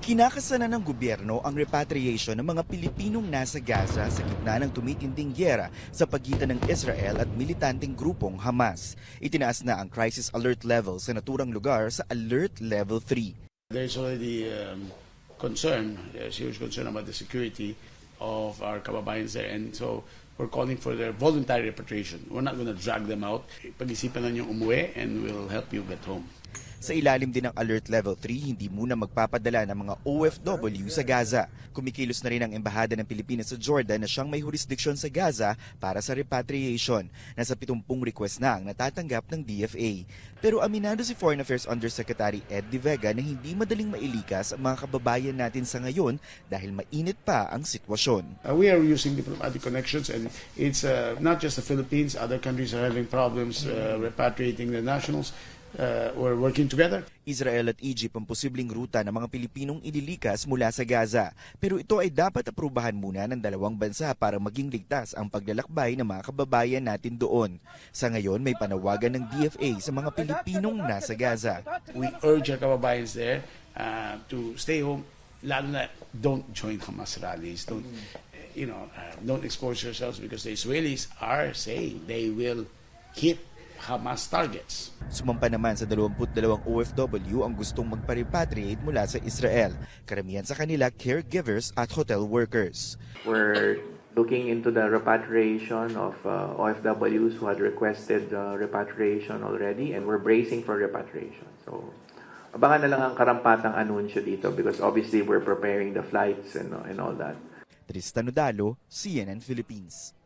Ikinakasana ng gobyerno ang repatriation ng mga Pilipinong nasa Gaza sa gitna ng tumitinding gyera sa pagitan ng Israel at militanteng grupong Hamas. Itinaas na ang crisis alert level sa naturang lugar sa Alert Level 3. There's already serious concern about the security of our kababayans there, and so we're calling for their voluntary repatriation. We're not going to drag them out. Pag-isipan lang yung umuwi and we'll help you get home. Sa ilalim din ng Alert Level 3, hindi muna magpapadala ng mga OFW sa Gaza. Kumikilos na rin ang Embahada ng Pilipinas sa Jordan na siyang may jurisdiksyon sa Gaza para sa repatriation. Nasa 70 request na ang natatanggap ng DFA. Pero aminado si Foreign Affairs Undersecretary Ed De Vega na hindi madaling mailikas ang mga kababayan natin sa ngayon dahil mainit pa ang sitwasyon. We are using diplomatic connections, and it's not just the Philippines. Other countries are having problems repatriating their nationals. We're working together. Israel at Egypt ang posibleng ruta ng mga Pilipinong ililikas mula sa Gaza. Pero ito ay dapat aprubahan muna ng dalawang bansa para maging ligtas ang paglalakbay ng mga kababayan natin doon. Sa ngayon, may panawagan ng DFA sa mga Pilipinong nasa Gaza. We urge our kababayans there to stay home. Lalo na, don't join Hamas rallies. Don't expose yourselves, because the Israelis are saying they will hit Hamas targets. Sumampa naman sa 22 OFW ang gustong magpa-repatriate mula sa Israel. Karamihan sa kanila caregivers at hotel workers. We're looking into the repatriation of OFWs who had requested repatriation already, and we're bracing for repatriation. So, abangan na lang ang karampatang anunsyo dito, because obviously we're preparing the flights and all that. Tristan Udalo, CNN Philippines.